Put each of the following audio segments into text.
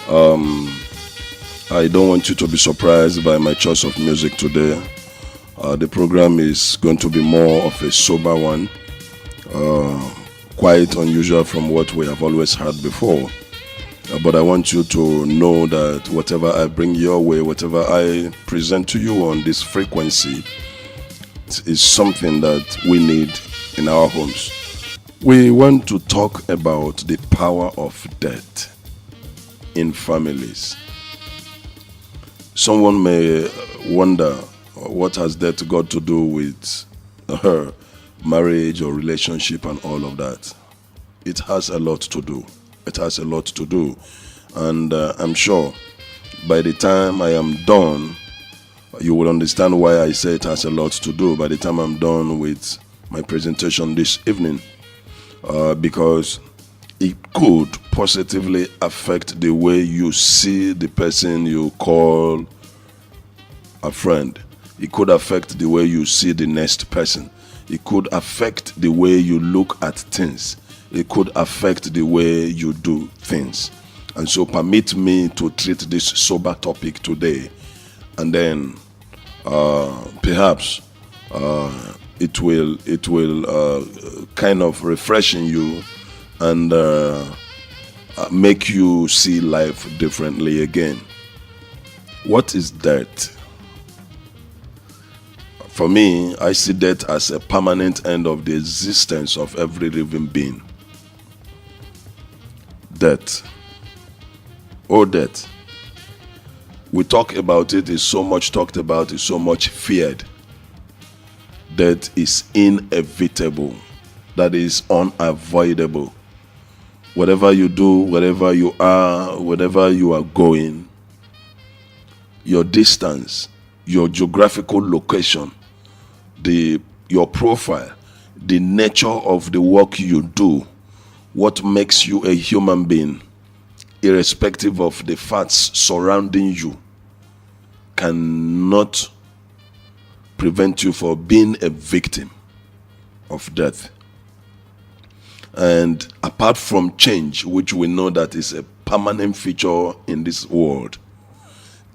I don't want you to be surprised by my choice of music today. The program is going to be more of a sober one, quite unusual from what we have always heard before. But I want you to know that whatever I bring your way, whatever I present to you on this frequency, is something that we need in our homes. We want to talk about the power of death in families. Someone may wonder, what has death got to do with her marriage or relationship and all of that? It has a lot to do. It has a lot to do. And I'm sure by the time I am done, you will understand why I say it has a lot to do by the time I'm done with my presentation this evening. Because it could positively affect the way you see the person you call a friend. It could affect the way you see the next person. It could affect the way you look at things. It could affect the way you do things. And so permit me to treat this sober topic today. And then perhaps it will kind of refreshing you and make you see life differently again. What is death? For me, I see death as a permanent end of the existence of every living being. Death. Oh, death. We talk about it, it's so much talked about, it's so much feared. Death is inevitable. That is unavoidable. Whatever you do, wherever you are, wherever you are going, your distance, your geographical location, your profile, the nature of the work you do, what makes you a human being, irrespective of the facts surrounding you, cannot prevent you from being a victim of death. And apart from change, which we know that is a permanent feature in this world,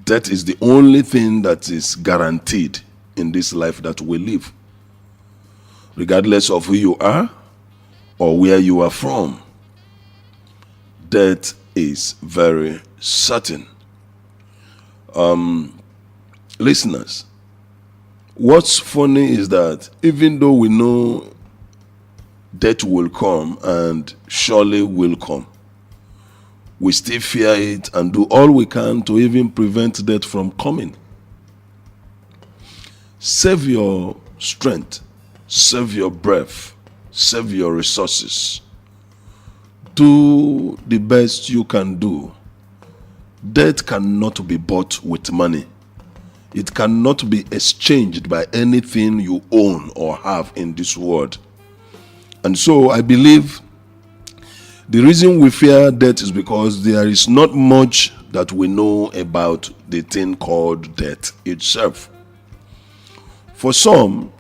death is the only thing that is guaranteed in this life that we live. Regardless of who you are or where you are from, death is very certain. Listeners, what's funny is that even though we know death will come and surely will come, we still fear it and do all we can to even prevent death from coming. Save your strength, save your breath, save your resources. Do the best you can do. Death cannot be bought with money. It cannot be exchanged by anything you own or have in this world. And so I believe the reason we fear death is because there is not much that we know about the thing called death itself. For some,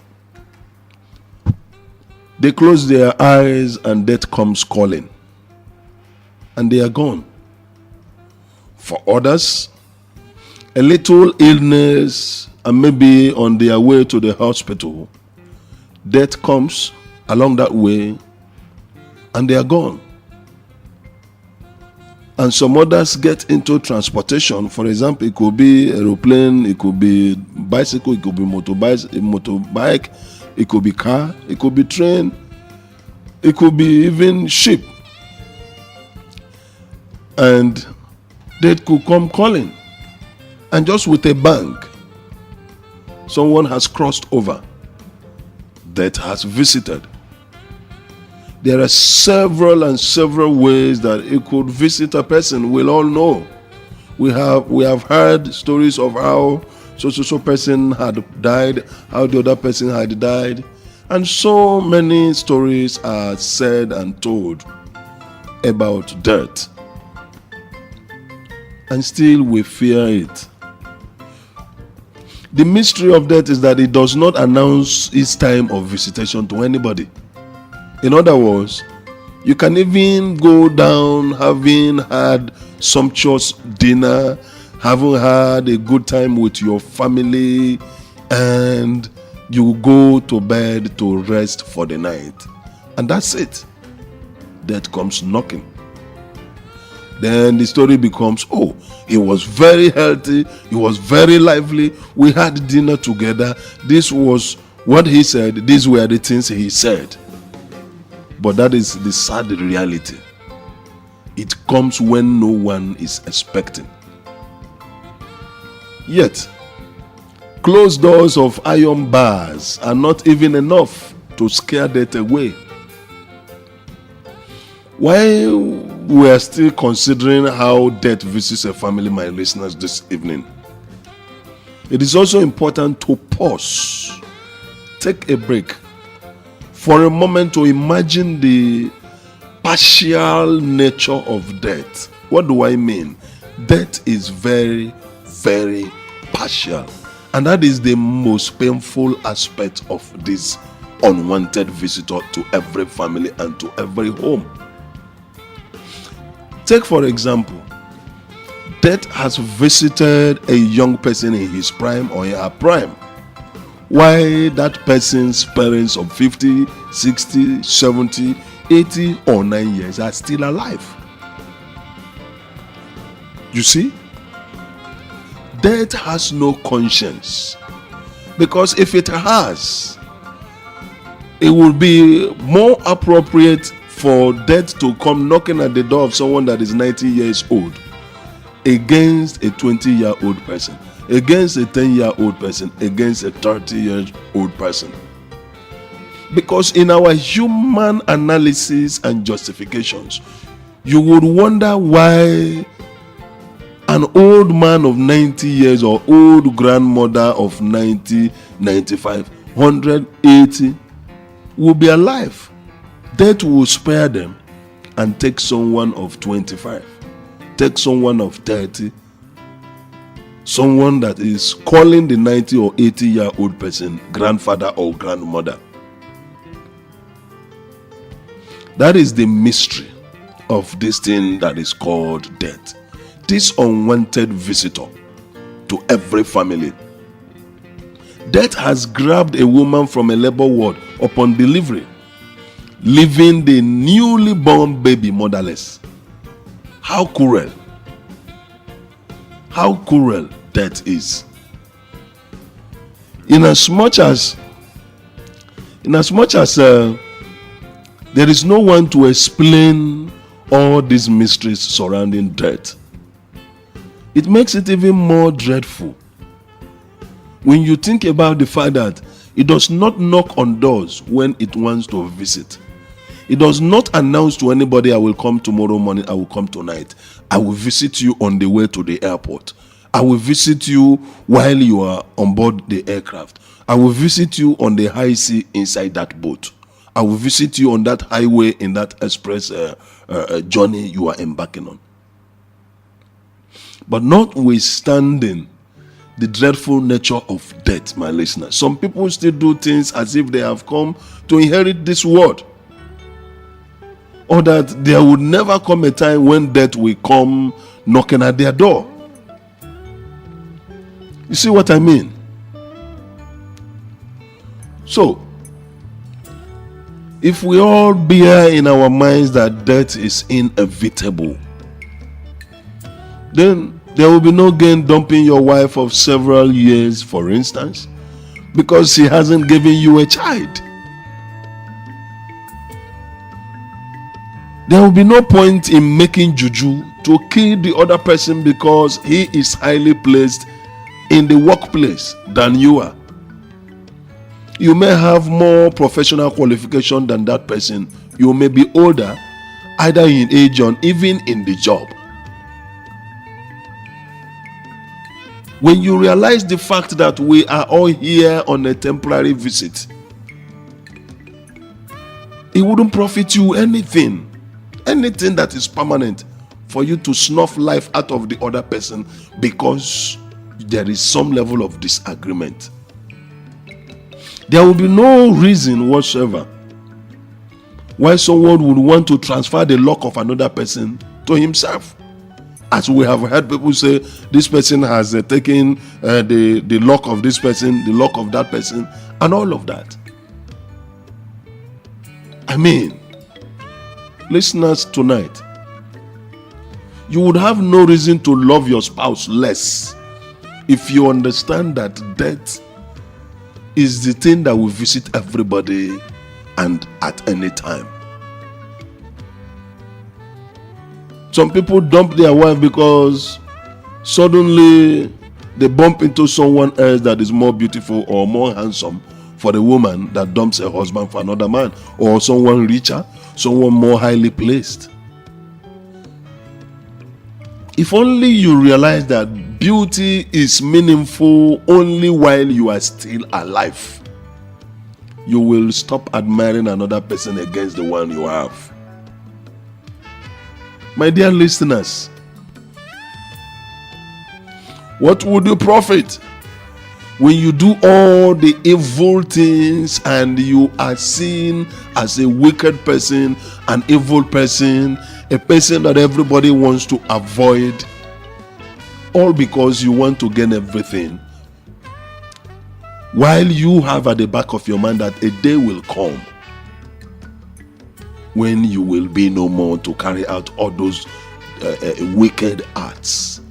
they close their eyes and death comes calling, and they are gone. For others, a little illness and maybe on their way to the hospital, death comes along that way and they are gone. And some others get into transportation. For example, it could be aeroplane, it could be bicycle, it could be motorbike, it could be car, it could be train, it could be even ship. And death could come calling. And just with a bang, someone has crossed over. Death has visited. There are several ways that it could visit a person. We'll all know. We have heard stories of how so person had died, how the other person had died, and so many stories are said and told about death. And still we fear it. The mystery of death is that it does not announce its time of visitation to anybody. In other words, You can even go down having had sumptuous dinner, having had a good time with your family, and you go to bed to rest for the night. And that's it. Death comes knocking. Then the story becomes, oh, he was very healthy, he was very lively, we had dinner together, this was what he said, these were the things he said. But that is the sad reality. It comes when no one is expecting. Yet, closed doors of iron bars are not even enough to scare death away. While we are still considering how death visits a family, my listeners, this evening, it is also important to pause, take a break for a moment to imagine the partial nature of death. What do I mean? Death is very, very partial. And that is the most painful aspect of this unwanted visitor to every family and to every home. Take, for example, death has visited a young person in his prime or in her prime, while that person's parents of 50, 60, 70, 80 or 9 years are still alive. You see? Death has no conscience, because if it has, it would be more appropriate for death to come knocking at the door of someone that is 90 years old against a 20-year-old person, against a 10-year-old person, against a 30-year-old person. Because in our human analysis and justifications, you would wonder why an old man of 90 years or old grandmother of 90, 95, 180 will be alive. Death will spare them and take someone of 25, take someone of 30, someone that is calling the 90 or 80-year-old person grandfather or grandmother. That is the mystery of this thing that is called death. This unwanted visitor to every family. Death has grabbed a woman from a labor ward upon delivery, leaving the newly born baby motherless. How cruel. How cruel death is. In as much as there is no one to explain all these mysteries surrounding death, it makes it even more dreadful when you think about the fact that it does not knock on doors when it wants to visit. It does not announce to anybody, I will come tomorrow morning, I will come tonight. I will visit you on the way to the airport. I will visit you while you are on board the aircraft. I will visit you on the high sea inside that boat. I will visit you on that highway in that express journey you are embarking on. But notwithstanding the dreadful nature of death, my listeners, some people still do things as if they have come to inherit this world, or that there would never come a time when death will come knocking at their door. You see what I mean? So, if we all bear in our minds that death is inevitable, then there will be no gain dumping your wife of several years, for instance, because she hasn't given you a child. There will be no point in making juju to kill the other person because he is highly placed in the workplace than you are. You may have more professional qualification than that person. You may be older, either in age or even in the job. When you realize the fact that we are all here on a temporary visit, it wouldn't profit you anything that is permanent, for you to snuff life out of the other person because there is some level of disagreement. There will be no reason whatsoever Why someone would want to transfer the luck of another person to himself? As we have heard people say, this person has taken the luck of this person, the luck of that person, and all of that. I mean, listeners tonight, you would have no reason to love your spouse less if you understand that death is the thing that will visit everybody and at any time. Some people dump their wife because suddenly they bump into someone else that is more beautiful or more handsome for the woman that dumps her husband for another man, or someone richer, someone more highly placed. If only you realize that beauty is meaningful only while you are still alive, you will stop admiring another person against the one you have. My dear listeners, what would you profit when you do all the evil things and you are seen as a wicked person, an evil person, a person that everybody wants to avoid, all because you want to gain everything, while you have at the back of your mind that a day will come when you will be no more to carry out all those wicked acts?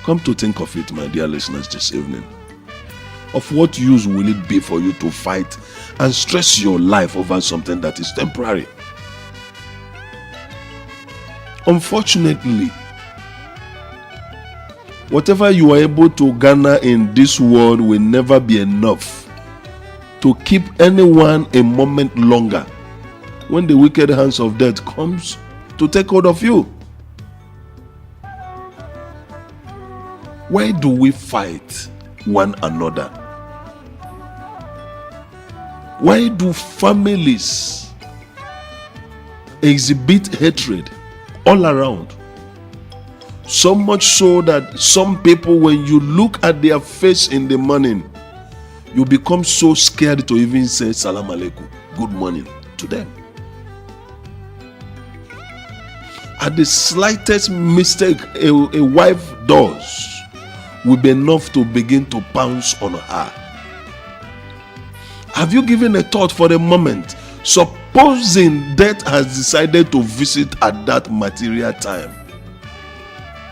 Come to think of it, my dear listeners, this evening. Of what use will it be for you to fight and stress your life over something that is temporary? Unfortunately, whatever you are able to garner in this world will never be enough to keep anyone a moment longer when the wicked hands of death comes to take hold of you. Why do we fight one another? Why do families exhibit hatred all around? So much so that some people, when you look at their face in the morning, you become so scared to even say salam alaikum, good morning, to them. At the slightest mistake a wife does will be enough to begin to pounce on her. Have you given a thought for a moment? Supposing death has decided to visit at that material time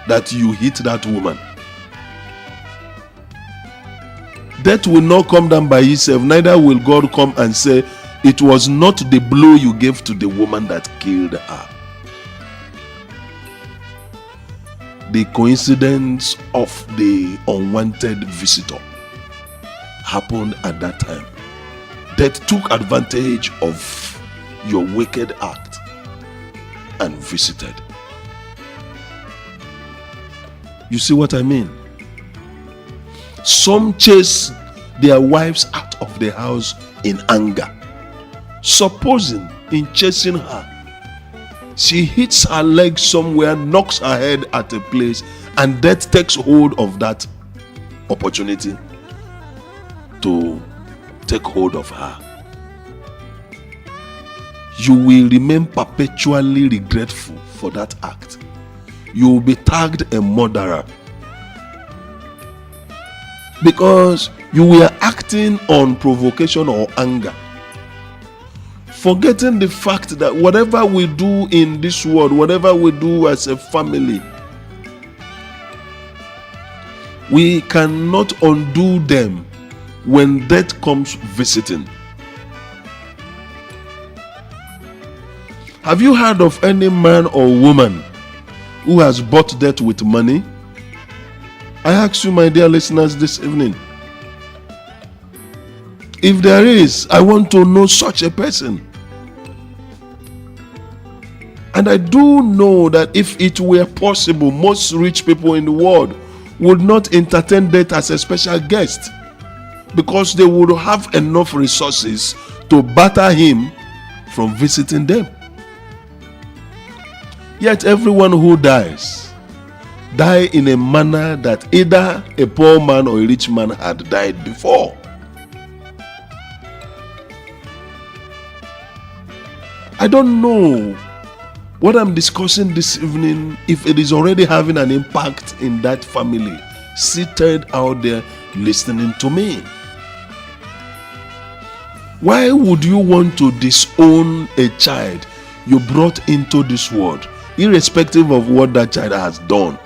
that you hit that woman. Death will not come down by itself, neither will God come and say, it was not the blow you gave to the woman that killed her. The coincidence of the unwanted visitor happened at that time. Death took advantage of your wicked act and visited. You see what I mean? Some chase their wives out of the house in anger. Supposing in chasing her, she hits her leg somewhere, knocks her head at a place, and death takes hold of that opportunity to take hold of her. You will remain perpetually regretful for that act. You will be tagged a murderer because you were acting on provocation or anger, forgetting the fact that whatever we do in this world, whatever we do as a family, we cannot undo them when death comes visiting. Have you heard of any man or woman who has bought death with money? I ask you, my dear listeners, this evening, if there is, I want to know such a person. And I do know that if it were possible, most rich people in the world would not entertain death as a special guest, because they would have enough resources to batter him from visiting them. Yet everyone who dies in a manner that either a poor man or a rich man had died before. I don't know what I'm discussing this evening, if it is already having an impact in that family seated out there listening to me. Why would you want to disown a child you brought into this world, irrespective of what that child has done?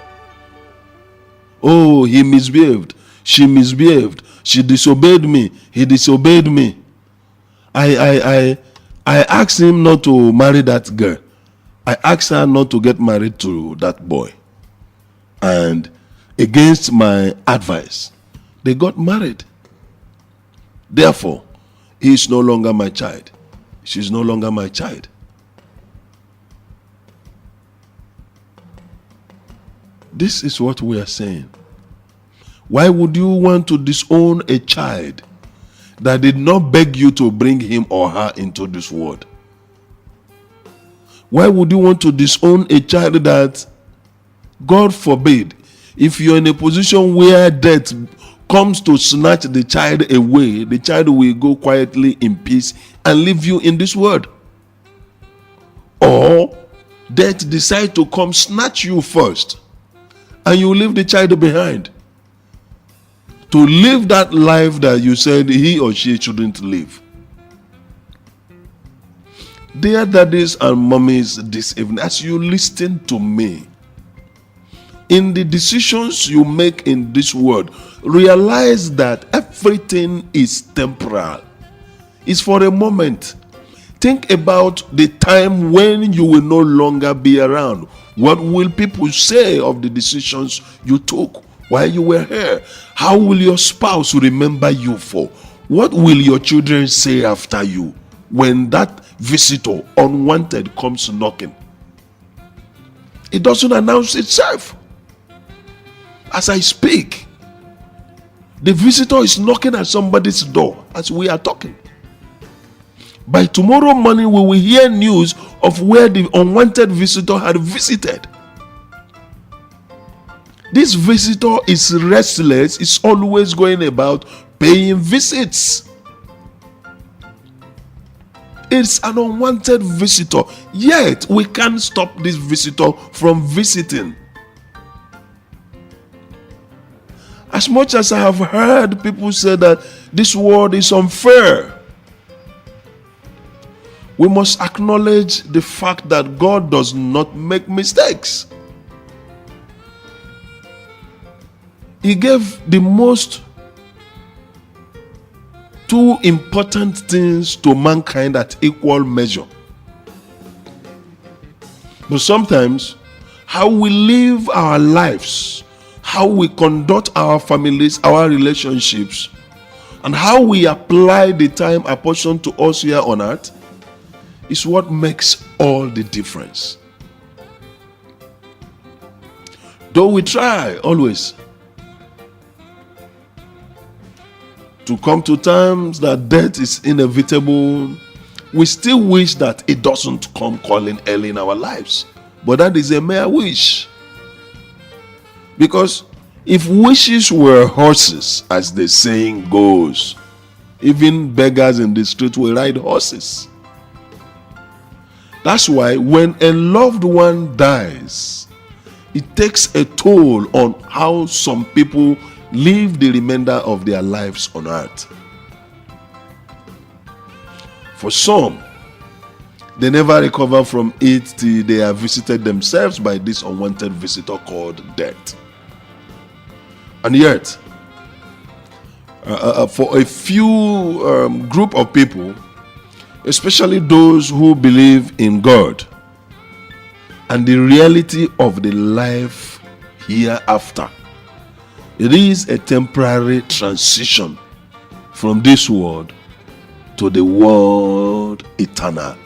Oh, he misbehaved, she misbehaved, she disobeyed me, he disobeyed me. I asked him not to marry that girl. I asked her not to get married to that boy. And against my advice, they got married. Therefore, he is no longer my child. She is no longer my child. This is what we are saying. Why would you want to disown a child that did not beg you to bring him or her into this world? Why would you want to disown a child that, God forbid, if you're in a position where death comes to snatch the child away, the child will go quietly in peace and leave you in this world? Or death decide to come snatch you first and you leave the child behind to live that life that you said he or she shouldn't live. Dear daddies and mummies, this evening, as you listen to me, in the decisions you make in this world, realize that everything is temporal. It's for a moment. Think about the time when you will no longer be around. What will people say of the decisions you took while you were here? How will your spouse remember you for? What will your children say after you when that visitor unwanted comes knocking? It doesn't announce itself. As I speak, the visitor is knocking at somebody's door as we are talking. By tomorrow morning, we will hear news of where the unwanted visitor had visited. This visitor is restless, is always going about paying visits. It's an unwanted visitor, yet we can't stop this visitor from visiting. As much as I have heard people say that this world is unfair, we must acknowledge the fact that God does not make mistakes. He gave the most two important things to mankind at equal measure. But sometimes, how we live our lives, how we conduct our families, our relationships, and how we apply the time apportioned to us here on earth is what makes all the difference. Though we try always to come to terms that death is inevitable, we still wish that it doesn't come calling early in our lives. But that is a mere wish. Because if wishes were horses, as the saying goes, even beggars in the street will ride horses. That's why when a loved one dies, it takes a toll on how some people live the remainder of their lives on earth. For some, they never recover from it till they are visited themselves by this unwanted visitor called death. And yet, for a few group of people, especially those who believe in God and the reality of the life hereafter, it is a temporary transition from this world to the world eternal.